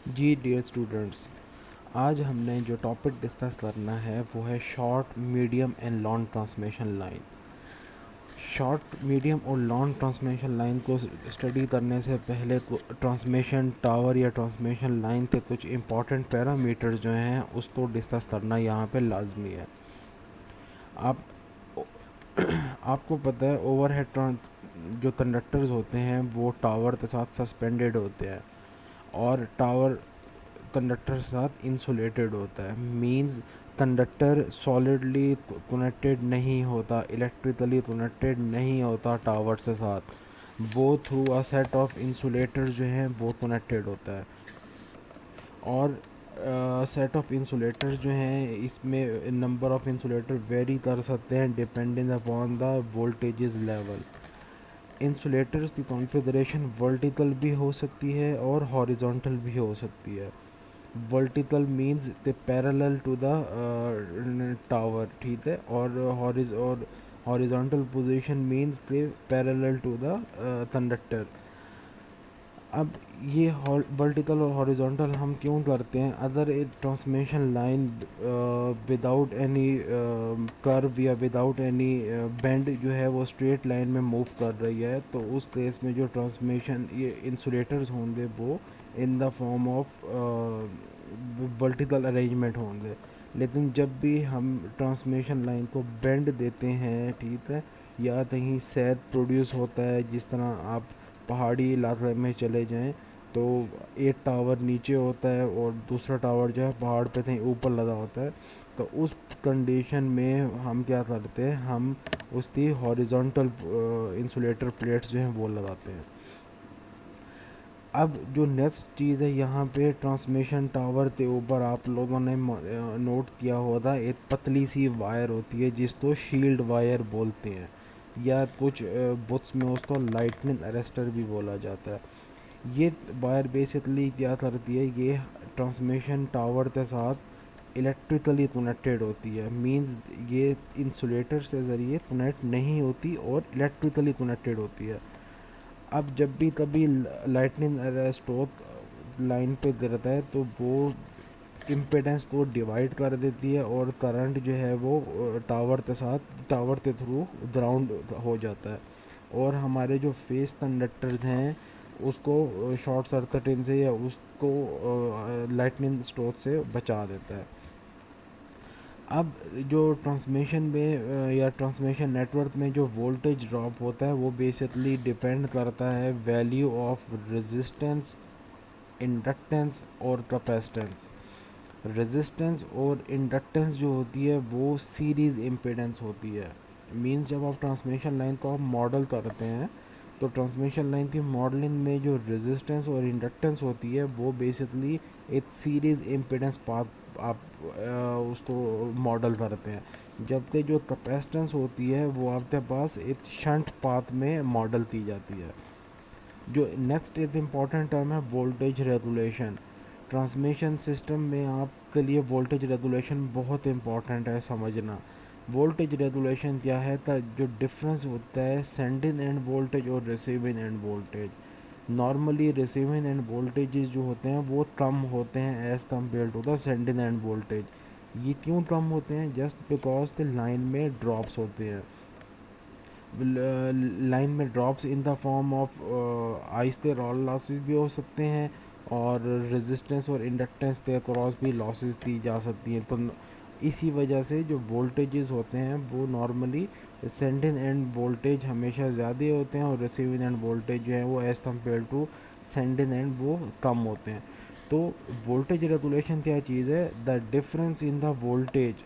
जी dear students, आज हमने जो टॉपिक डिस्कस करना है वो है short, medium and long transmission line. Short, medium और लॉन्ग ट्रांसमिशन लाइन को स्टडी करने से पहले ट्रांसमिशन टावर या ट्रांसमिशन लाइन के कुछ इंपॉर्टेंट पैरामीटर्स जो हैं उसको डिस्कस करना यहाँ पे लाजमी है। आप आपको पता है ओवरहेड जो कंडक्टर्स होते हैं वो टावर के साथ सस्पेंडेड होते हैं, और टावर कंडक्टर के साथ इंसुलेटेड होता है। मींस कंडक्टर सॉलिडली कनेक्टेड नहीं होता, इलेक्ट्रिकली कनेक्टेड नहीं होता टावर से साथ, वो through a set of insulators जो हैं वो कनेक्टेड होता है। और सेट ऑफ इंसुलेटर्स जो हैं इसमें नंबर ऑफ इंसुलेटर वेरी कर सकते हैं depending upon the voltages level. Insulators की कॉन्फ़िगरेशन वर्टिकल भी हो सकती है और हॉरिजॉन्टल भी हो सकती है। Vertical means they parallel to the tower, ठीक है, और horizontal position means they parallel to the conductor. अब ये वर्टिकल और हॉरिजॉन्टल हम क्यों करते हैं? अगर एक transmission line without any curve या विदाउट एनी बेंड जो है वो स्ट्रेट लाइन में मूव कर रही है, तो उस केस में जो ट्रांसमिशन ये इंसुलेटर्स होंगे वो इन the form of vertical arrangement होंगे। लेकिन जब भी हम ट्रांसमिशन लाइन को बेंड देते हैं, ठीक है, या कहीं सैद प्रोड्यूस होता है, जिस तरह आप पहाड़ी इलाके में चले जाएं तो एक टावर नीचे होता है और दूसरा टावर जो है पहाड़ पे कहीं ऊपर लगा होता है, तो उस कंडीशन में हम क्या करते हैं, हम उसकी हॉरिजॉन्टल इंसुलेटर प्लेट्स जो हैं वो लगाते हैं। अब जो नेक्स्ट चीज़ है यहाँ पे, ट्रांसमिशन टावर के ऊपर आप लोगों ने नोट किया होगा एक पतली सी वायर होती है जिसको शील्ड वायर बोलते हैं, या कुछ बुक्स में उसको लाइटनिंग अरेस्टर भी बोला जाता है। ये वायर बेसिकली क्या करती है, ये ट्रांसमिशन टावर के साथ इलेक्ट्रिकली कनेक्टेड होती है। मींस ये इंसुलेटर से ज़रिए कनेक्ट नहीं होती और इलेक्ट्रिकली कनेक्टेड होती है। अब जब भी कभी लाइटनिंग स्ट्रोक लाइन पे गिरता है तो वो इम्पेडेंस को डिवाइड कर देती है और करंट जो है वो टावर के थ्रू ग्राउंड हो जाता है, और हमारे जो फेस कंडक्टर्स हैं उसको शॉर्ट सर्किटिंग से या उसको लाइटनिंग स्ट्रोक से बचा देता है। अब जो ट्रांसमिशन में या ट्रांसमिशन नेटवर्क में जो वोल्टेज ड्रॉप होता है वो बेसिकली डिपेंड करता है वैल्यू ऑफ रेजिस्टेंस, इंडक्टेंस और कैपेसिटेंस। रेजिस्टेंस और इंडक्टेंस जो होती है वो सीरीज़ इम्पीडेंस होती है। मीन्स जब आप ट्रांसमिशन लाइन को आप मॉडल करते हैं तो ट्रांसमिशन लाइन की मॉडलिंग में जो रेजिस्टेंस और इंडक्टेंस होती है वो बेसिकली एक सीरीज़ इम्पीडेंस पाथ आप उसको मॉडल करते हैं, जबकि जो कैपेसिटेंस होती है वो आपके पास एक शंट पाथ में मॉडल की जाती है। जो नेक्स्ट एक इम्पॉर्टेंट टर्म है वोल्टेज रेगुलेशन। ट्रांसमिशन सिस्टम में आपके लिए वोल्टेज रेगुलेशन बहुत इंपॉर्टेंट है समझना। वोल्टेज रेगुलेशन क्या है? जो डिफरेंस होता है सेंडिंग एंड वोल्टेज और receiving end voltage. Normally receiving end voltages जो होते हैं वो कम होते हैं as compare to the sending end voltage. ये क्यों कम होते हैं? जस्ट बिकॉज द लाइन में ड्रॉप्स होते हैं। लाइन में drops in the form of आहिस्ते रॉल लॉसेस भी हो सकते हैं, और रेजिस्टेंस और इंडक्टेंस के अक्रॉस भी लॉसेस दी जा सकती हैं। तो इसी वजह से जो वोल्टेजेस होते हैं वो नॉर्मली सेंडिंग एंड वोल्टेज हमेशा ज़्यादा होते हैं और रिसीविंग एंड वोल्टेज जो है वो as compare to sending end वो कम होते हैं। तो वोल्टेज रेगुलेशन क्या चीज़ है? The difference in the voltage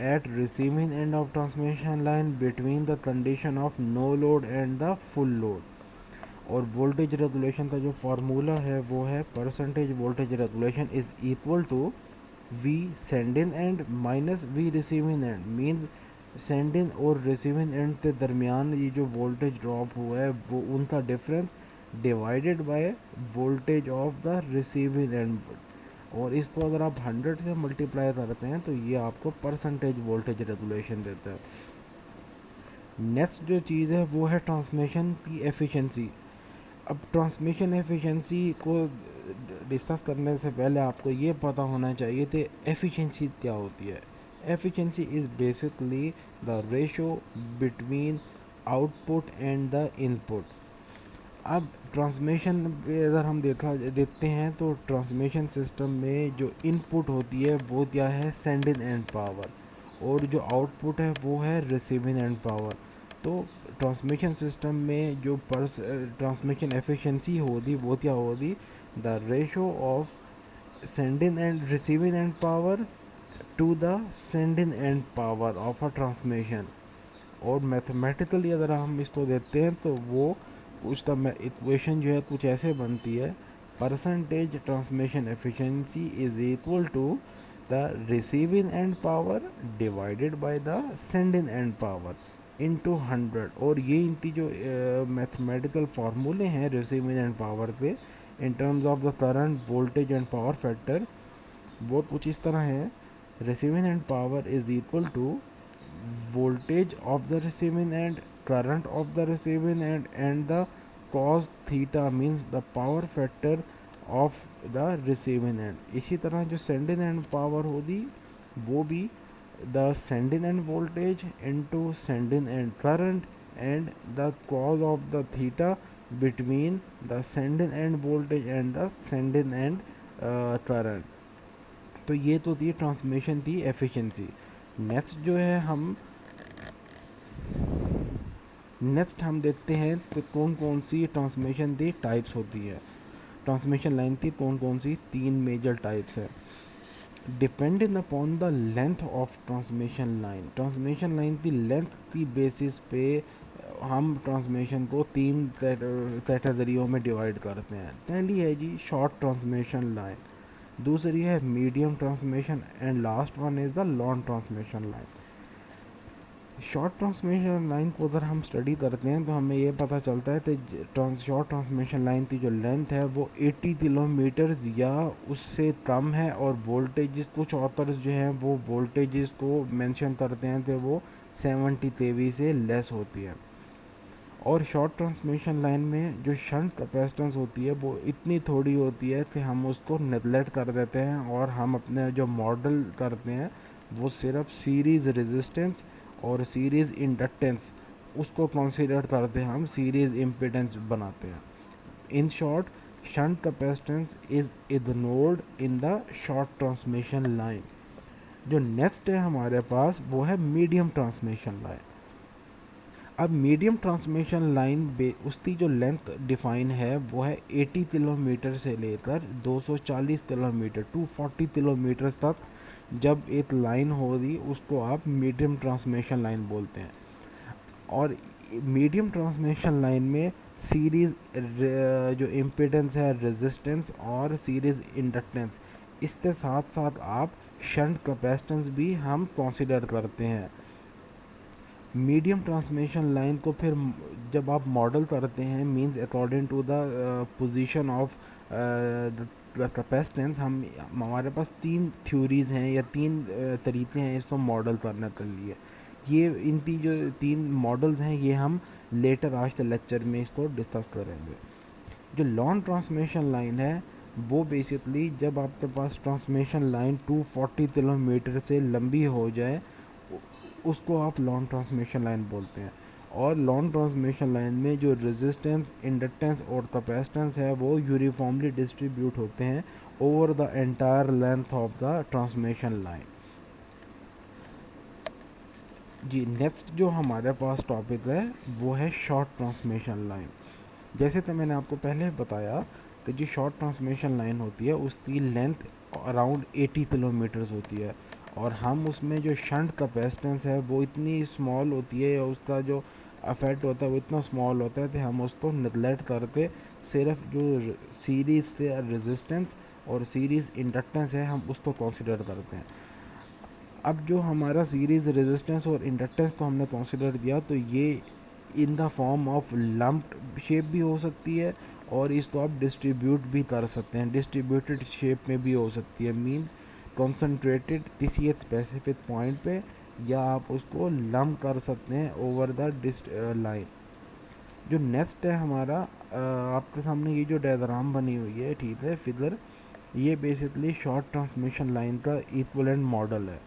at receiving end of transmission line between the condition of no load and the full load। और वोल्टेज रेगुलेशन का जो फार्मूला है वो है percentage voltage regulation is equal to V sending end minus V receiving end. Means sending और receiving end के दरमियान ये जो वोल्टेज ड्रॉप हुआ है वो उनका difference divided by voltage of the receiving and, और इसको अगर आप 100 से मल्टीप्लाई करते हैं तो ये आपको परसेंटेज वोल्टेज रेगुलेशन देता है। नेक्स्ट जो चीज़ है वो है ट्रांसमिशन की एफिशिएंसी। अब ट्रांसमिशन एफिशिएंसी को डिस्कस करने से पहले आपको ये पता होना चाहिए कि एफिशिएंसी क्या होती है। Efficiency is basically the ratio between output and the input. अब ट्रांसमिशन पे अगर हम देखते हैं तो ट्रांसमिशन सिस्टम में जो इनपुट होती है वो क्या है, सेंडिंग एंड पावर, और जो आउटपुट है वो है रिसीविंग एंड पावर। तो ट्रांसमिशन सिस्टम में जो ट्रांसमिशन एफिशिएंसी होगी वो क्या होगी, the ratio of sending end receiving end power to the sending end power of a transmission. और मैथमेटिकली अगर हम इसको देखते हैं तो वो कुछ इक्वेशन जो है कुछ ऐसे बनती है, percentage transmission efficiency is equal to the receiving end power divided by the sending end power into 100। और ये इनकी जो मैथमेटिकल फार्मूले हैं रिसीविंग एंड पावर के in terms of the current, voltage and power factor, वो कुछ इस तरह है। Receiving end power is equal to voltage of the receiving end, current of the receiving end, and the cos theta means the power factor of the receiving end। इसी तरह जो sending end power होगी वो भी the sending end voltage into sending end current and the cos of the theta between the sending end voltage and the sending end current। तो ये तो थी ट्रांसमिशन की एफिशिएंसी। नेक्स्ट हम देखते हैं कि कौन कौन सी ट्रांसमिशन की टाइप्स होती है। ट्रांसमिशन लाइन की कौन कौन सी 3 मेजर टाइप्स है। Depending upon the length of transmission line की लेंथ की बेसिस पे हम ट्रांसमिशन को 3 कैटेगरियों में डिवाइड करते हैं। पहली है जी शॉर्ट ट्रांसमिशन लाइन, दूसरी है medium transmission, and last one is the long transmission line. Short transmission line को अगर हम स्टडी करते हैं तो हमें ये पता चलता है कि शॉर्ट ट्रांसमिशन लाइन की जो लेंथ है वो 80 किलोमीटर्स या उससे कम है, और वोल्टेजेस कुछ ऑथर्स जो हैं वो वोल्टेजेस को मेंशन करते हैं कि वो 70 kV से लेस होती है। और शॉर्ट ट्रांसमिशन लाइन में जो शंट कैपेसिटेंस होती है वो इतनी थोड़ी होती है कि हम उसको नेगलेक्ट कर देते हैं, और हम अपने जो मॉडल करते हैं वो सिर्फ सीरीज़ रेजिस्टेंस और सीरीज़ इंडक्टेंस उसको कंसीडर करते हैं, हम सीरीज़ इम्पीडेंस बनाते हैं। In short shunt capacitance is ignored in the short transmission line. जो नेक्स्ट है हमारे पास वो है मीडियम ट्रांसमिशन लाइन। अब मीडियम ट्रांसमिशन लाइन उसकी जो लेंथ डिफाइन है वो है 80 किलोमीटर से लेकर 240 किलोमीटर 240 किलोमीटर तक। जब एक लाइन होगी उसको आप मीडियम ट्रांसमिशन लाइन बोलते हैं। और मीडियम ट्रांसमिशन लाइन में सीरीज़ जो इम्पीडेंस है रेजिस्टेंस और सीरीज़ इंडक्टेंस, इसके साथ साथ आप शंट कैपेसिटेंस भी हम कंसीडर करते हैं। मीडियम ट्रांसमिशन लाइन को फिर जब आप मॉडल करते हैं means according to the position of the capacitance, हमारे पास 3 थ्योरीज़ हैं या 3 तरीके हैं इसको मॉडल करने के लिए। ये इनकी जो 3 मॉडल्स हैं ये हम लेटर आज के लेक्चर में इसको डिस्कस करेंगे। जो लॉन्ग ट्रांसमिशन लाइन है वो बेसिकली जब आपके पास ट्रांसमिशन लाइन 240 किलोमीटर से लंबी हो जाए उसको आप लॉन्ग ट्रांसमिशन लाइन बोलते हैं। और लॉन्ग ट्रांसमिशन लाइन में जो रेजिस्टेंस, इंडक्टेंस और कैपेसिटेंस है वो यूनिफॉर्मली डिस्ट्रीब्यूट होते हैं over the entire length of the transmission line. जी नेक्स्ट जो हमारे पास टॉपिक है वो है शॉर्ट ट्रांसमिशन लाइन। जैसे तो मैंने आपको पहले बताया कि जो शॉर्ट ट्रांसमिशन लाइन होती है उसकी लेंथ अराउंड 80 किलोमीटर्स होती है, और हम उसमें जो शंट कैपेसिटेंस है वो इतनी स्मॉल होती है या उसका जो अफेक्ट होता है वो इतना स्मॉल होता है कि हम उसको नेगलेक्ट करते, सिर्फ जो सीरीज़ से रेजिस्टेंस और सीरीज़ इंडक्टेंस है हम उसको कंसिडर करते हैं। अब जो हमारा सीरीज़ रेजिस्टेंस और इंडक्टेंस तो हमने कंसिडर किया, तो ये इन the form of lumped shape भी हो सकती है और इसको आप डिस्ट्रीब्यूट भी कर सकते हैं, डिस्ट्रीब्यूटेड शेप में भी हो सकती है, मींस कंसंट्रेटेड किसी एक स्पेसिफिक पॉइंट पे, या आप उसको लम्प कर सकते हैं ओवर द लाइन। जो नेक्स्ट है हमारा आपके सामने ये जो डायग्राम बनी हुई है, ठीक है, फिगर, ये बेसिकली शॉर्ट ट्रांसमिशन लाइन का इक्विवेलेंट मॉडल है।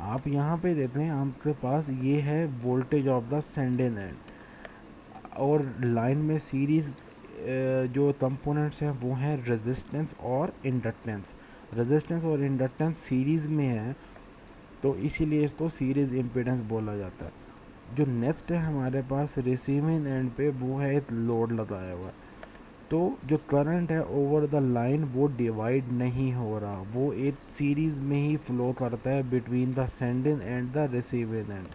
आप यहाँ पे देते हैं, आपके पास ये है voltage of the sending and, और लाइन में सीरीज़ जो कंपोनेंट्स हैं वो हैं रेजिस्टेंस और इंडक्टेंस। रेजिस्टेंस और इंडक्टेंस सीरीज़ में है, तो इसीलिए इसको सीरीज़ इम्पीडेंस बोला जाता है। जो नेक्स्ट है हमारे पास रिसीविंग एंड पे, वो है एक लोड लगाया हुआ, तो जो करंट है ओवर द लाइन वो डिवाइड नहीं हो रहा, वो एक सीरीज़ में ही फ्लो करता है between the sending and the receiving and.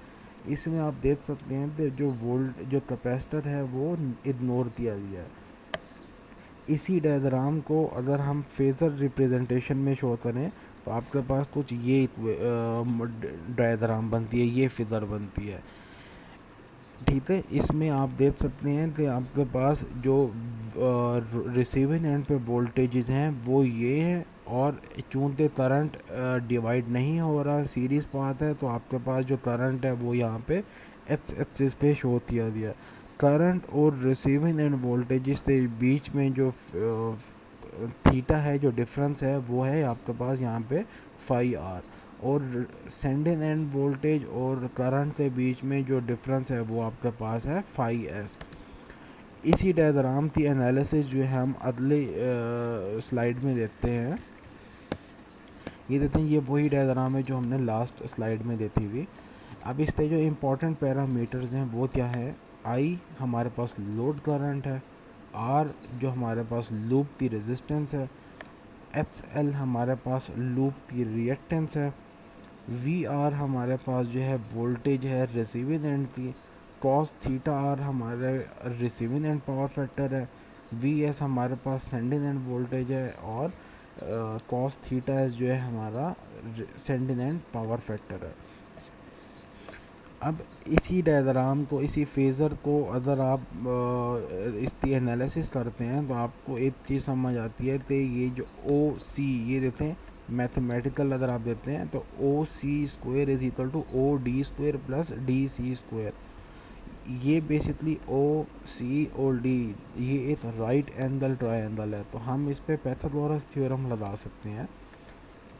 इसमें आप देख सकते हैं कि जो कैपेसिटर है वो इग्नोर किया गया है। इसी डायग्राम को अगर हम फेज़र रिप्रेजेंटेशन में शो करें तो आपके पास कुछ ये डायग्राम बनती है, ये फिगर बनती है, ठीक है। इसमें आप देख सकते हैं कि आपके पास जो रिसीविंग एंड पे वोल्टेजेस हैं वो ये है, और चूँकि करंट डिवाइड नहीं हो रहा, सीरीज पाथ है, तो आपके पास जो करंट है वो यहाँ पे एक्स एक्सिस पे शो किया गया। करंट और रिसीविंग एंड वोल्टेजेस के बीच में जो थीटा है, जो डिफरेंस है, वो है आपके पास यहाँ पे फाई आर, और सेंडिंग एंड वोल्टेज और करंट के बीच में जो डिफरेंस है वो आपके पास है फाई एस। इसी डायग्राम की एनालिसिस जो है हम अगले स्लाइड में देखते हैं। ये देखते हैं, ये वही डायग्राम है जो हमने लास्ट स्लाइड में देखी हुई। अब इसके जो इम्पोर्टेंट पैरामीटर्स हैं वो क्या है, आई हमारे पास लोड करंट है, आर जो हमारे पास लूप की रेजिस्टेंस है, एच एल हमारे पास लूप की रिएक्टेंस है, वी आर हमारे पास जो है वोल्टेज है रिसीविंग एंड की, कॉस थीटा आर हमारे रिसीविंग एंड पावर फैक्टर है, वी एस हमारे पास सेंडिंग एंड वोल्टेज है, और कॉस थीटा एस जो है हमारा सेंडिंग एंड पावर फैक्टर है। अब इसी डायग्राम को, इसी फेज़र को अगर आप इसकी एनालिसिस करते हैं तो आपको एक चीज़ समझ आती है कि ये जो ओ सी, ये देते हैं मैथमेटिकल, अगर आप देते हैं तो O C square is equal to O D square plus D C square. ये बेसिकली ओ सी और डी, ये एक राइट एंगल ट्रायंगल है, तो हम इस पर पाइथागोरस थ्योरम लगा सकते हैं।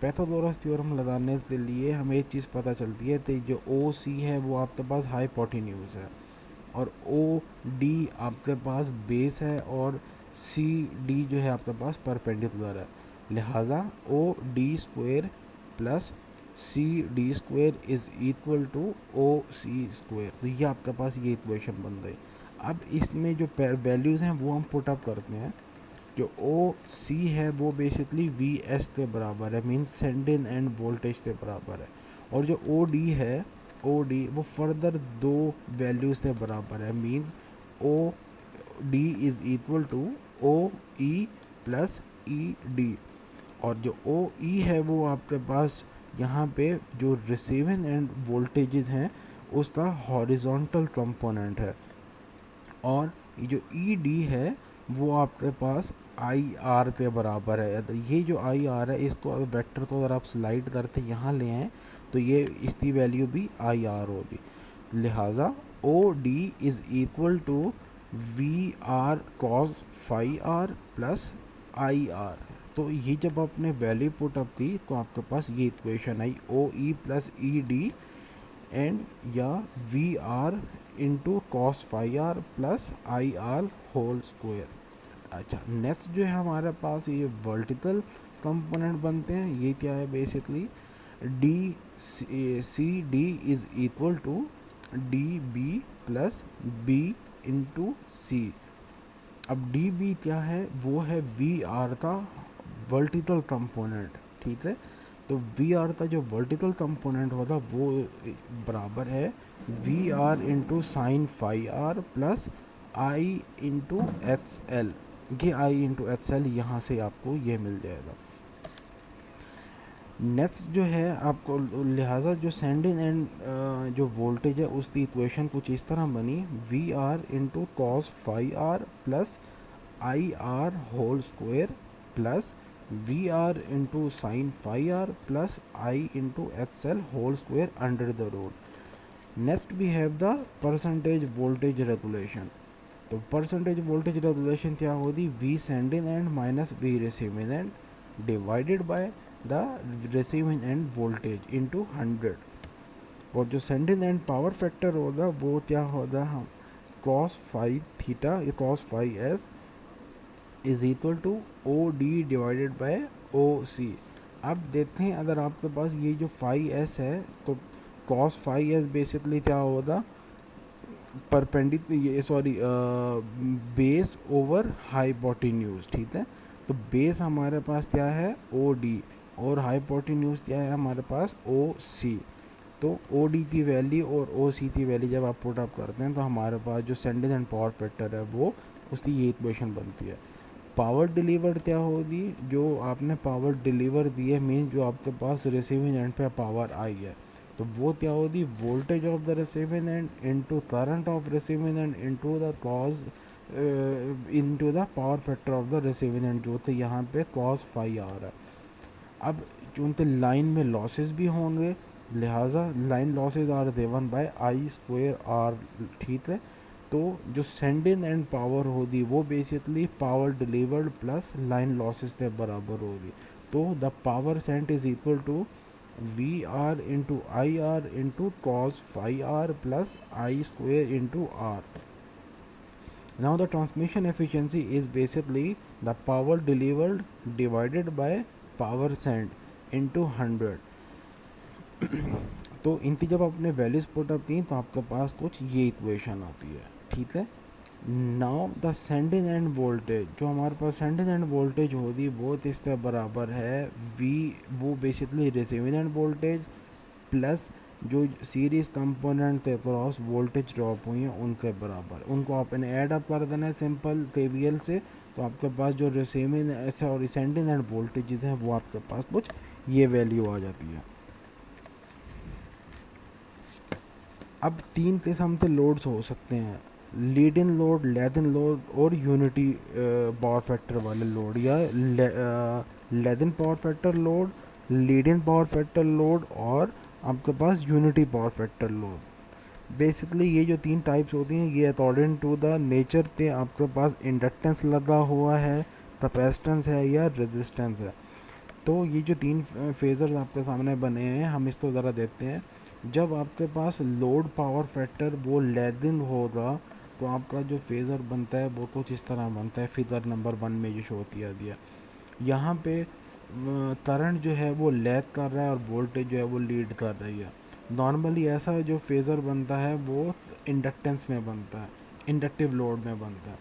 पाइथागोरस थ्योरम लगाने के लिए हमें एक चीज़ पता चलती है कि जो ओ सी है वो आपके पास हाइपोटेन्यूज है, और ओ डी आपके पास बेस है, और सी डी जो है आपके पास परपेंडिकुलर है। लिहाजा O D square plus C D square is equal to O C square. तो ये आपके पास ये इक्वेशन बन गई। अब इसमें जो वैल्यूज़ हैं वो हम पुट अप करते हैं। जो ओ सी है वो बेसिकली वी एस के बराबर है, मीन्स सेंडिंग एंड वोल्टेज के बराबर है, और जो ओ डी है, ओ डी वो फर्दर दो वैल्यूज़ के बराबर है, means O D is equal to O E plus E D, और जो ओ ई है वो आपके पास यहाँ पे जो रिसीविंग एंड वोल्टेजेस हैं उसका हॉरिजॉन्टल कंपोनेंट है, और ये जो ई डी है वो आपके पास आई आर के बराबर है। तो ये जो आई आर है, इसको वेक्टर को अगर आप स्लाइड करते यहाँ ले आएँ तो ये इसकी वैल्यू भी आई आर होगी। लिहाजा O D is equal to V R cos phi R plus I R. तो ये जब आपने वैल्यू पुट अप की तो आपके पास ये इक्वेशन आई, O E plus E D and या V R into cos phi R plus I R whole square. अच्छा, नेक्स्ट जो है हमारे पास ये वर्टिकल कंपोनेंट बनते हैं। ये क्या है, basically D C D is equal to D B plus B into C. अब डी बी क्या है, वो है वी आर का वर्टिकल कंपोनेंट, ठीक है। तो वी आर का जो वर्टिकल कंपोनेंट होता वो बराबर है V R into sine phi R plus I into H L. ये आई इंटू एच एल यहाँ से आपको ये मिल जाएगा। नेक्स्ट जो है आपको, लिहाजा जो सेंडिंग एंड जो वोल्टेज है उसकी इक्वेशन कुछ इस तरह बनी, V R into cos phi R plus I R whole square plus V R into sine phi R plus I into H L whole square under the root. Next we have the percentage voltage regulation. तो percentage voltage regulation क्या होगी, V sending end minus V receiving end divided by the receiving end voltage into 100। और जो sending end power factor होगा वो क्या होगा, हम cos phi theta cos phi S is equal to O D divided by O C. अब देखते हैं अगर आपके पास ये जो फाई एस है तो cos फाई एस बेसिकली क्या होगा, ये सॉरी बेस ओवर हाइपोटेन्यूज, ठीक है। तो बेस हमारे पास क्या है ओ डी और हाइपोटेन्यूज क्या है हमारे पास ओ सी। तो ओ डी की वैल्यू और ओ सी की वैल्यू जब आप पुट अप करते हैं तो हमारे पास जो सेंडिंग एंड पावर फैक्टर है वो उसकी ये इक्वेशन बनती है। पावर डिलीवर्ड क्या होगी, जो आपने पावर डिलीवर दी है मीन जो आपके पास रिसीविंग एंड पे पावर आई है, तो वो क्या होगी, voltage of the receiving and into current of receiving end into the cause into the power factor of the receiving and, जो थे यहाँ पे कॉस फाई आ रहा है। अब चूँकि लाइन में लॉसेस भी होंगे, लिहाजा line losses are given by I square R, ठीक है। तो जो सेंडिंग एंड पावर होगी वो basically power delivered plus line losses के बराबर होगी। तो the power sent is equal to V R into I R into cos phi R plus I square into R. Now the transmission efficiency is basically the power delivered divided by power sent into 100। तो इनकी जब आपने values put up की तो आपके पास कुछ ये equation आती है, ठीक है। Now the sending end voltage, जो हमारे पास सेंडिंग एंड वोल्टेज होगी वो इसके बराबर है वी, वो basically receiving end voltage plus जो सीरीज कंपोनेंट थे क्रॉस वोल्टेज ड्रॉप हुई हैं उनके बराबर, उनको आपने ऐड अप कर देना है सिंपल केवीएल से। तो आपके पास जो रिसीविंग और सेंडिंग एंड वोल्टेजेस हैं वो आपके पास कुछ ये वैल्यू आ जाती है। अब तीन किस्म के लोड्स हो सकते हैं, लीड इन लोड, लेद इन लोड और यूनिटी पावर फैक्टर वाले लोड, या लेद इन power factor load, leading power factor load और आपके पास unity power factor load. Basically ये जो तीन टाइप्स होती हैं ये अकॉर्डिंग टू द नेचर के आपके पास इंडक्टेंस लगा हुआ है, कैपेसिटेंस है या रेजिस्टेंस है। तो ये जो तीन फेजर्स आपके सामने बने हैं हम इसको ज़रा देखते हैं। जब आपके पास लोड पावर फैक्टर वो लेदिन होगा तो आपका जो फेज़र बनता है वो कुछ इस तरह बनता है, फिगर नंबर 1 में जो शो किया दिया। यहाँ पे करंट जो है वो लैग कर रहा है और वोल्टेज जो है वो लीड कर रही है। नॉर्मली ऐसा जो फेज़र बनता है वो इंडक्टेंस में बनता है, इंडक्टिव लोड में बनता है।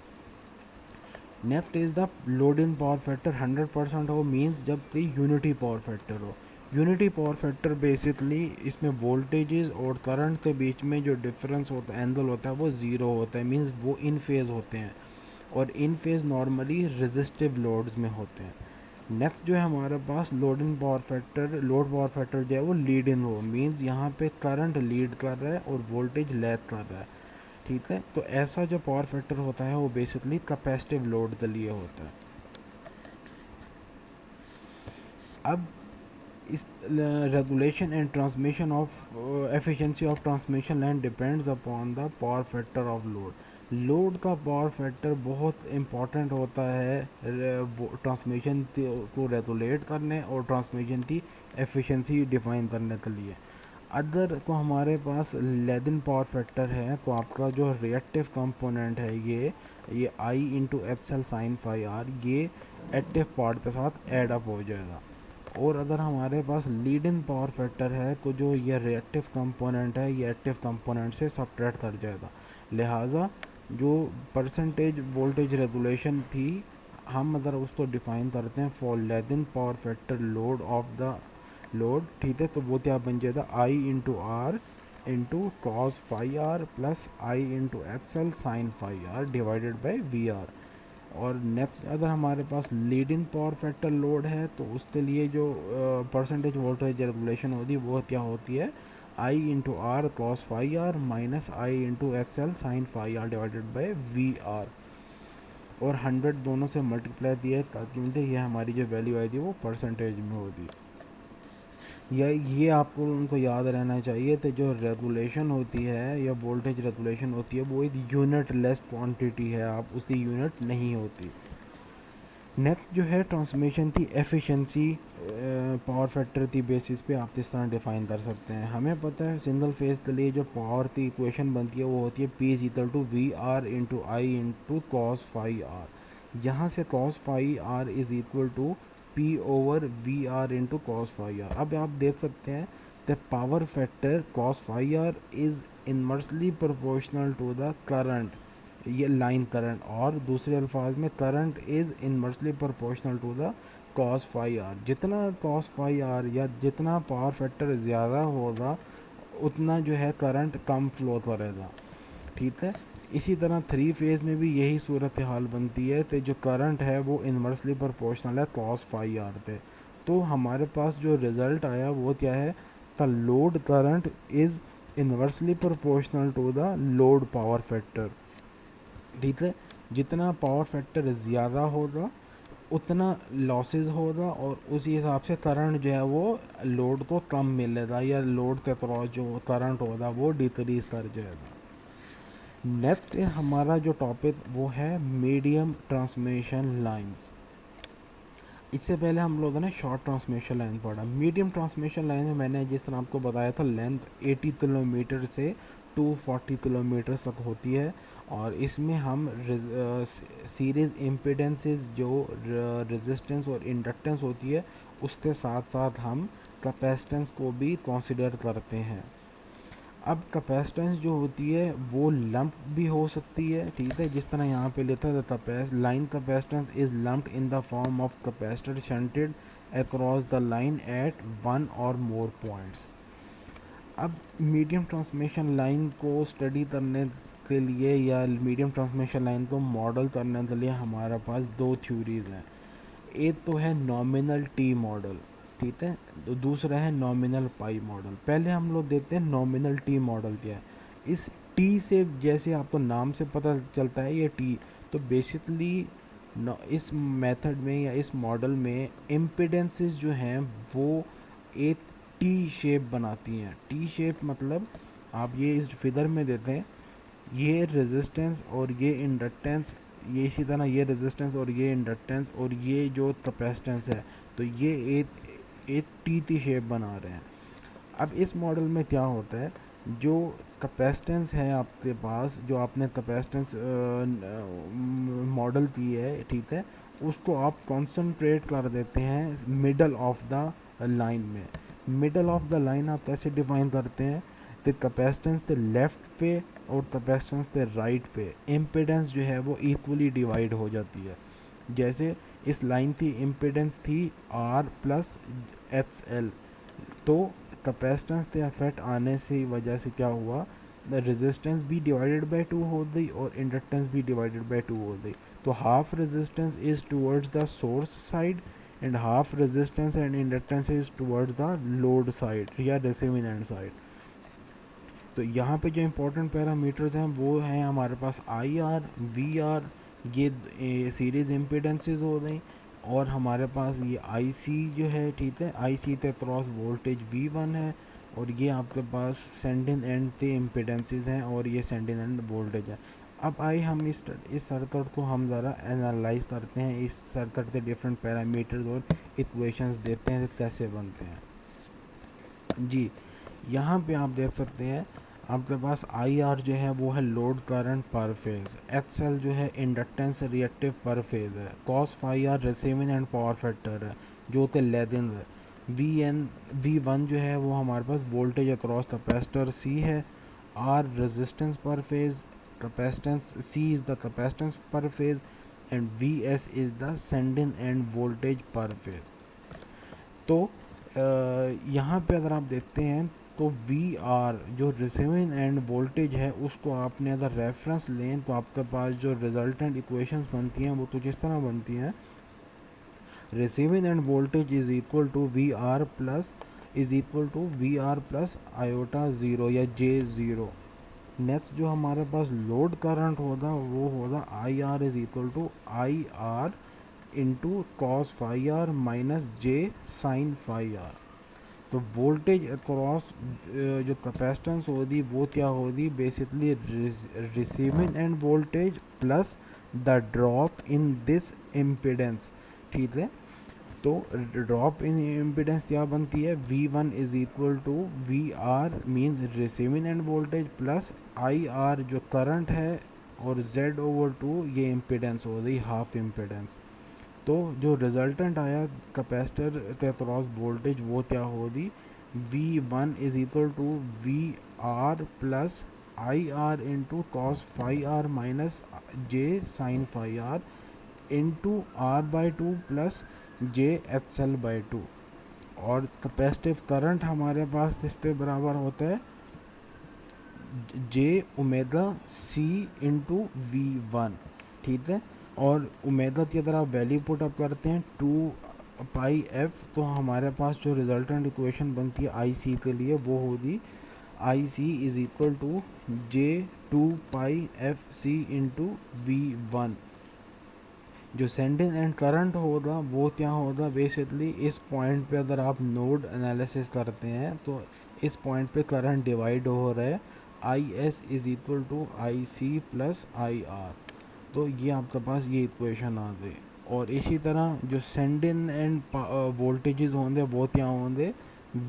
Next is the load in power factor 100% हो, मीन्स जब कि यूनिटी पावर फैक्टर हो। यूनिटी पावर फैक्टर बेसिकली इसमें वोल्टेजेस और करंट के बीच में जो डिफरेंस होता है, एंगल होता है वो ज़ीरो होता है, मीन्स वो इन फेज़ होते हैं और in phase normally resistive loads में होते हैं। नेक्स्ट जो है हमारे पास load in power factor, load power factor जो है वो लीड इन हो, मीन्स यहाँ पे करंट लीड कर रहा है और वोल्टेज लैग कर रहा है, ठीक है। तो ऐसा जो पावर फैक्टर होता है वो बेसिकली कैपेसिटिव लोड के लिए होता है। अब इस regulation and transmission of efficiency of transmission line depends upon the power factor of load. Load का पावर फैक्टर बहुत इम्पॉर्टेंट होता है ट्रांसमिशन को रेगुलेट करने और ट्रांसमिशन की एफिशिएंसी डिफाइन करने के लिए। अगर तो हमारे पास लेदिन पावर फैक्टर है तो आपका जो रिएक्टिव कंपोनेंट है ये I into H L sine phi R ये एक्टिव पार्ट के साथ ऐड अप हो जाएगा। और अगर हमारे पास लीड इन पावर फैक्टर है तो जो ये रिएक्टिव कंपोनेंट है ये एक्टिव कंपोनेंट से सब्ट्रैक्ट कर जाएगा। लिहाजा जो परसेंटेज वोल्टेज रेगुलेशन थी हम अगर उसको डिफाइन करते हैं फॉर लेदिन power factor load of the load, ठीक है, तो वो क्या बन जाएगा I into R into cos phi R plus I into H L sine phi R divided by V R. और नेक्स्ट अगर हमारे पास leading power factor load है तो उसके लिए जो परसेंटेज वोल्टेज रेगुलेशन होती है वो क्या होती है I into R cos phi R minus I into H L sine phi R divided by V R. और 100 दोनों से मल्टीप्लाई दिया है ताकि ये हमारी जो वैल्यू आई थी वो परसेंटेज में होती। ये आपको उनको याद रहना चाहिए। तो जो रेगुलेशन होती है या वोल्टेज रेगुलेशन होती है वो एक यूनिट लेस क्वांटिटी है, आप उसकी यूनिट नहीं होती। नेक्स्ट जो है ट्रांसमिशन की एफिशिएंसी पावर फैक्टर की बेसिस पे आप इस तरह डिफाइन कर सकते हैं। हमें पता है सिंगल फेज के लिए जो पावर की इक्वेशन बनती है वो होती है P is equal to V R into I into cos phi R. यहाँ से cos phi R is equal to P over V R into cos phi R. अब आप देख सकते हैं the power factor cos phi R is inversely proportional to the current, ये line current, और दूसरे अल्फाज में current is inversely proportional to the cos phi R. जितना कॉस फाई आर या जितना पावर फैक्टर ज़्यादा होगा उतना जो है करंट कम फ्लो करेगा, ठीक है। इसी तरह थ्री फेज़ में भी यही सूरत हाल बनती है, तो जो करंट है वो इनवर्सली प्रोपोर्शनल है कॉस फाई आर पे। तो हमारे पास जो रिज़ल्ट आया वो क्या है, the load current is inversely proportional to the load power factor, ठीक है। जितना पावर फैक्टर ज़्यादा होगा उतना लॉसेस होगा और उसी हिसाब से करंट जो है वो लोड को कम मिलेगा या लोड के क्रॉस जो करंट होगा वो डिक्रीज कर जाएगा। नेक्स्ट हमारा जो टॉपिक वो है मीडियम ट्रांसमिशन लाइंस। इससे पहले हम लोगों ने शॉर्ट ट्रांसमिशन लाइन पढ़ा। मीडियम ट्रांसमिशन लाइन में मैंने जिस तरह आपको बताया था लेंथ 80 किलोमीटर से 240 किलोमीटर तक होती है, और इसमें हम सीरीज़ इम्पीडेंसेस जो रेजिस्टेंस और इंडक्टेंस होती है उसके साथ साथ हम कैपेसिटेंस को भी कंसिडर करते हैं। अब कैपेसिटेंस जो होती है वो लम्प भी हो सकती है, ठीक है। जिस तरह यहाँ पे लिखा है line capacitance is lumped in the form of capacitor shunted across the line at one और मोर पॉइंट्स। अब मीडियम ट्रांसमिशन लाइन को स्टडी करने के लिए या मीडियम ट्रांसमिशन लाइन को मॉडल करने के लिए हमारे पास दो थ्योरीज हैं। एक तो है नॉमिनल टी मॉडल, ठीक है, तो दूसरा है नॉमिनल पाई मॉडल। पहले हम लोग देखते हैं नॉमिनल टी मॉडल क्या है। इस टी से जैसे आपको नाम से पता चलता है ये टी, तो बेसिकली इस मेथड में या इस मॉडल में इम्पिडेंसेस जो हैं वो एक टी शेप बनाती हैं। टी शेप मतलब आप ये इस फिगर में देते हैं, ये रेजिस्टेंस और ये इंडक्टेंस, ये इसी तरह ये रेजिस्टेंस और ये इंडक्टेंस और ये जो कैपेसिटेंस है, तो ये एक टी शेप बना रहे हैं। अब इस मॉडल में क्या होता है, जो कैपेसिटेंस है आपके पास, जो आपने कैपेसिटेंस मॉडल की है, ठीक है, उसको आप कंसंट्रेट कर देते हैं मिडल ऑफ द लाइन में। मिडल ऑफ द लाइन आप कैसे डिफाइन करते हैं, तो कैपेसिटेंस के लेफ़्ट पे और कैपेसिटेंस के राइट पे इम्पिडेंस जो है वो इक्वली डिवाइड हो जाती है। जैसे इस लाइन की इम्पिडेंस थी R प्लस एच एल, तो कैपेसिटेंस के अफेक्ट आने से वजह से क्या हुआ, द रेजिस्टेंस भी डिवाइडेड बाय टू हो गई और इंडक्टेंस भी डिवाइडेड बाय टू हो गई। तो half resistance is towards the source side and half resistance and inductance is towards the load side या रिसीविंग एंड साइड। तो यहाँ पे जो इम्पोर्टेंट पैरामीटर्स हैं वो हैं हमारे पास आई आर, वी आर, ये सीरीज़ इम्पिडेंसेस हो गई, और हमारे पास ये आई सी जो है, ठीक है, आई सी पे क्रॉस वोल्टेज वी वन है, और ये आपके पास सेंडिंग एंड के इम्पिडेंसेस हैं और ये सेंडिंग एंड वोल्टेज है। अब आइए हम इस सर्किट को हम ज़रा एनालाइज करते हैं, इस सर्किट के डिफरेंट पैरामीटर्स और इक्वेशंस देते हैं कैसे बनते हैं। जी, यहाँ पे आप देख सकते हैं आपके पास आई आर जो है वो है load current per phase, X L जो है इंडक्टेंस रिएक्टिव पर फेज है, cos phi R receiving end power factor है जो कि लैगिंग है, वी वन जो है वो हमारे पास वोल्टेज अक्रॉस कैपेसिटर सी है, आर रेजिस्टेंस पर phase, capacitance C is the capacitance पर phase and V S is the sending end voltage पर फेज। तो यहाँ पे अगर आप देखते हैं तो वी आर जो रिसीविंग एंड वोल्टेज है उसको आपने अगर रेफरेंस लें तो आपके पास जो रिजल्टेंट इक्वेशंस बनती हैं वो तो जिस तरह बनती हैं, receiving end voltage is equal to V R plus iota zero या जे ज़ीरो। नेक्स्ट जो हमारे पास लोड करंट होगा वो होगा I R is equal to I R into cos phi R minus J sine phi R. तो voltage across जो capacitance होगी वो क्या होगी, basically receiving end voltage plus the drop in this impedance, ठीक है। तो ड्रॉप इन इम्पिडेंस क्या बनती है, V1 is equal to VR means receiving end voltage plus IR जो करंट है, और Z/2 ये इम्पिडेंस हो गई, हाफ इम्पिडेंस। तो जो रिजल्टेंट आया कैपेसिटर के अक्रॉस वोल्टेज वो क्या होगी, V1 is equal to VR plus IR into cos phi R minus J sine phi R into R/2 plus JXL/2। और कैपेसिटिव करंट हमारे पास इसके बराबर होता है J⍵C इंटू V1, ठीक है। और ओमेगा की अगर आप वैल्यू पुट अप करते हैं 2πf, तो हमारे पास जो रिजल्टेंट इक्वेशन बनती है IC के लिए वो होगी IC is equal to J2πfC into V1। जो सेंडिंग एंड करंट होगा वो क्या होगा, बेसिकली इस पॉइंट पे अगर आप नोड एनालिसिस करते हैं तो इस पॉइंट पे करंट डिवाइड हो रहा है, IS is equal to IC plus IR। तो ये आपके पास ये इक्वेशन आ गई। और इसी तरह जो सेंडिंग एंड वोल्टेजेस होंगे वो क्या होंगे,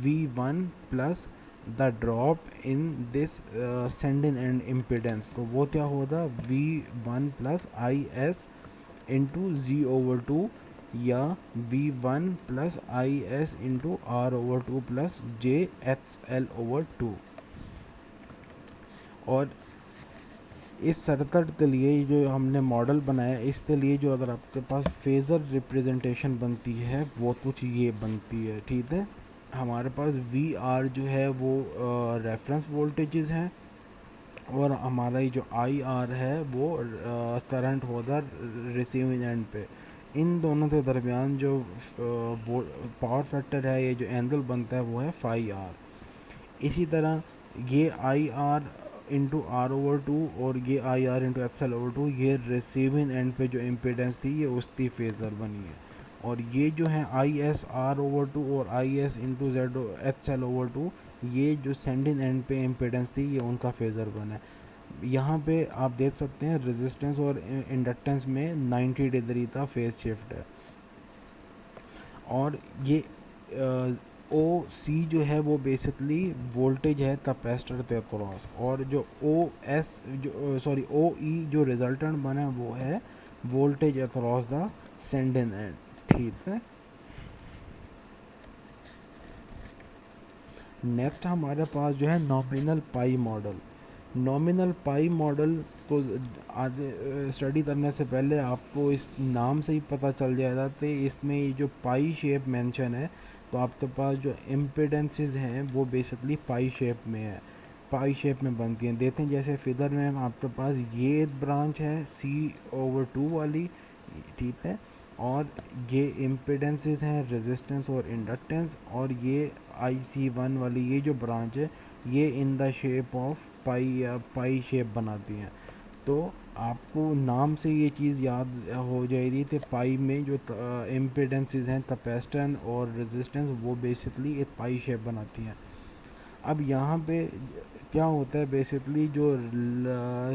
V1 plus the drop in this sending end impedance, तो वो क्या होगा V1 plus IS into Z/2 या V1 plus IS into R/2 plus JXL/2। और इस सर्किट के लिए जो हमने मॉडल बनाया, इसके लिए जो अगर आपके पास फेज़र रिप्रेजेंटेशन बनती है वो कुछ ये बनती है, ठीक है। हमारे पास VR जो है वो रेफरेंस वोल्टेजेस हैं, और हमारा ये जो IR है वो करंट होगा रिसीविंग एंड पे। इन दोनों के दरमियान जो पावर फैक्टर है, ये जो एंगल बनता है वो है फाई आर। इसी तरह ये IR इंटू R/2 और ये IR इंटू XL/2, ये रिसीविंग एंड पे जो इम्पिडेंस थी ये उसकी फेज़र बनी है। और ये जो है IS R/2 और IS इंटू XL/2, ये जो सेंडिंग एंड पे इम्पिडेंस थी ये उनका फेज़र बना है। यहाँ पे आप देख सकते हैं रेजिस्टेंस और इंडक्टेंस में 90 डिग्री का फेज शिफ्ट है। और ये OC जो है वो बेसिकली वोल्टेज है कैपेसिटर के अक्रॉस, और जो OE जो रिजल्टेंट बना वो है voltage across the sending and, ठीक है। नेक्स्ट हमारे पास जो है nominal pi model. Nominal pi model को आगे स्टडी करने से पहले आपको इस नाम से ही पता चल जाएगा कि इसमें ये जो पाई शेप मेंशन है, तो आपके पास जो इम्पिडेंसेस हैं वो बेसिकली पाई शेप में है, पाई शेप में बनती हैं। देखें जैसे फिगर में आपके पास ये ब्रांच है C/2 वाली, ठीक है। और ये इम्पिडेंसेस हैं रेजिस्टेंस और इंडक्टेंस, और ये IC1 वाली ये जो ब्रांच है ये इन द शेप ऑफ पाई या पाई शेप बनाती हैं। तो आपको नाम से ये चीज़ याद हो जाएगी कि पाई में जो इम्पिडेंसेस हैं कैपेसिटेंस और रेजिस्टेंस वो बेसिकली एक पाई शेप बनाती हैं। अब यहाँ पे क्या होता है, बेसिकली जो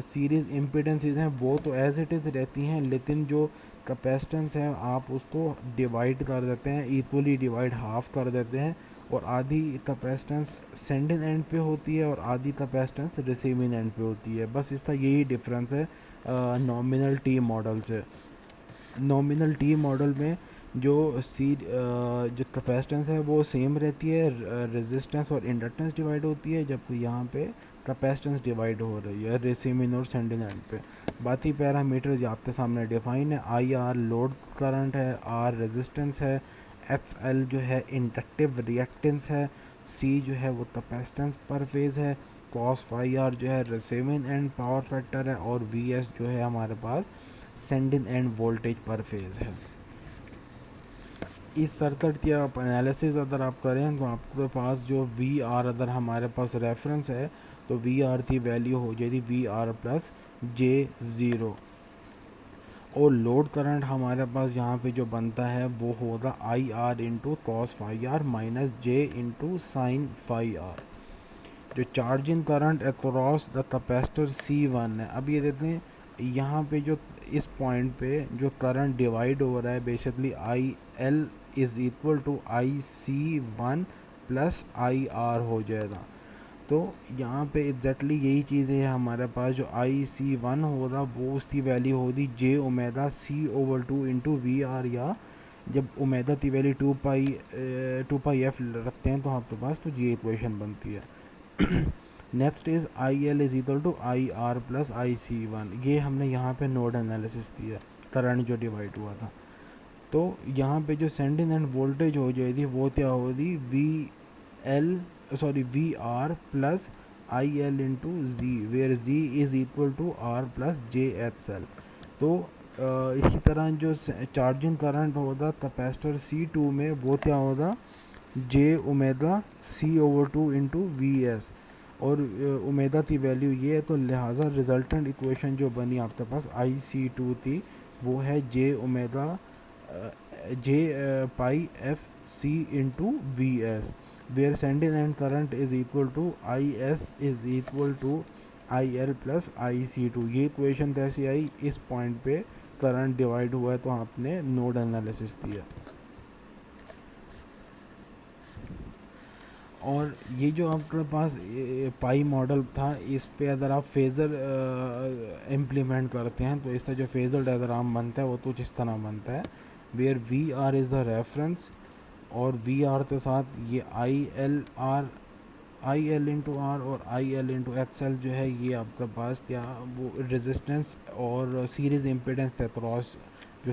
सीरीज़ इम्पिडेंसेस हैं वो तो एज इट इज़ रहती हैं, लेकिन जो कैपेसिटेंस है आप उसको डिवाइड कर देते हैं, इक्वली डिवाइड हाफ कर देते हैं, और आधी कैपेसिटेंस सेंडिंग एंड पे होती है और आधी कैपेसिटेंस रिसीविंग एंड पे होती है। बस इसका यही डिफरेंस है नॉमिनल T मॉडल से। नॉमिनल T मॉडल में जो जो कैपेसिटेंस है वो सेम रहती है, रेजिस्टेंस और इंडक्टेंस डिवाइड होती है, जबकि यहाँ पे कैपेसिटेंस डिवाइड हो रही है रिसीविंग और सेंडिंग एंड पे। बाकी पैरामीटर्स आपके सामने डिफाइन है, IR लोड करंट है, R रेजिस्टेंस है, XL जो है इंडक्टिव रिएक्टेंस है, C जो है वो कैपेसिटेंस पर फेज़ है, cos फाई आर जो है रिसीविंग एंड पावर फैक्टर है, और VS जो है हमारे पास सेंडिंग एंड वोल्टेज पर फेज़ है। इस सर्किट की आप एनालिसिस अगर आप करें तो आपके पास जो VR अगर हमारे पास रेफरेंस है तो VR की वैल्यू हो जाएगी VR प्लस J0। और लोड करंट हमारे पास यहाँ पे जो बनता है वो होगा I R into cos phi R minus J into sine phi R. जो charging current across the capacitor C1 है, अब ये देते हैं यहाँ पे जो इस पॉइंट पे जो करंट डिवाइड हो रहा है basically I L is equal to I C one plus I R हो जाएगा। तो यहाँ पे एग्जैक्टली यही चीज़ है हमारे पास, जो आई सी वन होगा वो उसकी वैल्यू होगी J omega C over two into V R, या जब ओमेगा की वैल्यू टू पाई एफ रखते हैं तो आपके पास तो ये इक्वेशन बनती है। Next is I L is equal to I R plus I C one, ये हमने यहाँ पे नोड एनालिसिस दिया, करंट जो डिवाइड हुआ था। तो यहाँ पे जो सेंडिंग एंड वोल्टेज हो जाएगी वो क्या होगी, V R plus I L into G, where G is equal to R plus J H L. तो इसी तरह जो चार्जिंग करंट होगा कैपेसिटर C2 में वो क्या होगा, J omega C over two into V S, और ओमेगा की वैल्यू ये है, तो लिहाजा रिजल्टेंट इक्वेशन जो बनी आपके पास IC2 थी वो है J omega J pi F C into V S, where sending end current is equal to I S is equal to I L plus IC2। ये इक्वेशन कैसी आई, इस पॉइंट पे करंट डिवाइड हुआ है तो आपने नोड एनालिसिस दिया। और ये जो आपके पास पाई मॉडल था, इस पे अगर आप फेज़र इम्प्लीमेंट करते हैं तो इसका जो फेज़र डायग्राम बनता है वो कुछ इस तरह बनता है, where V R is the reference, और वी आर के साथ ये आई एल इंटू आर और I L into H L जो है ये आपके पास क्या वो रेजिस्टेंस और सीरीज़ इम्पिडेंस के अक्रॉस जो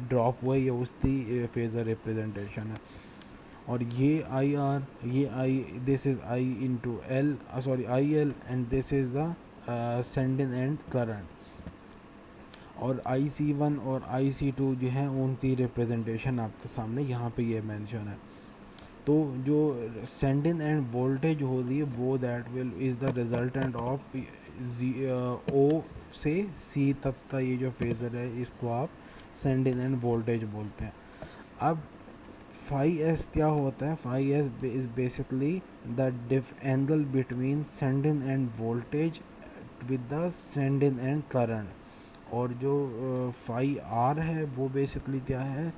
ड्रॉप हुआ है ये उसकी फेज़र रिप्रेजेंटेशन है। और ये आई आर, ये I, this is I into L, sorry I L, and this is the sending end current. और IC1 और IC2 जो है उनकी रिप्रेजेंटेशन आपके सामने यहाँ पे ये मेंशन है। तो जो सेंडिंग एंड वोल्टेज हो रही है वो that will is the resultant of O से C तक का ये जो फेज़र है इसको आप सेंडिंग एंड वोल्टेज बोलते हैं। अब फाई एस क्या होता है, phi S is basically the diff angle between sending end voltage with the sending end current, और जो फाई आर है वो बेसिकली क्या है,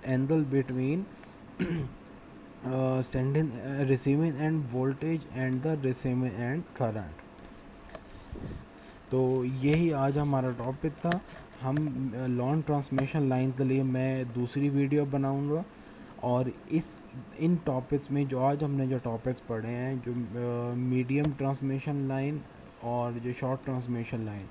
angle between sending receiving end voltage and the receiving end current. तो यही आज हमारा टॉपिक था। हम लॉन्ग ट्रांसमिशन लाइन के लिए मैं दूसरी वीडियो बनाऊंगा, और इन टॉपिक्स में जो आज हमने जो टॉपिक्स पढ़े हैं, जो मीडियम ट्रांसमिशन लाइन और जो शॉर्ट ट्रांसमिशन लाइन,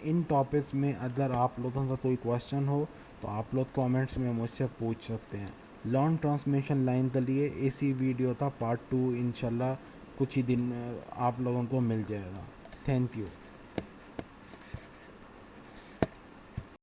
इन टॉपिक्स में अगर आप लोगों का कोई क्वेश्चन हो तो आप लोग कमेंट्स में मुझसे पूछ सकते हैं। लॉन्ग ट्रांसमिशन लाइन के लिए इसी वीडियो का पार्ट 2 इंशाल्लाह कुछ ही दिन आप लोगों को मिल जाएगा। Thank you.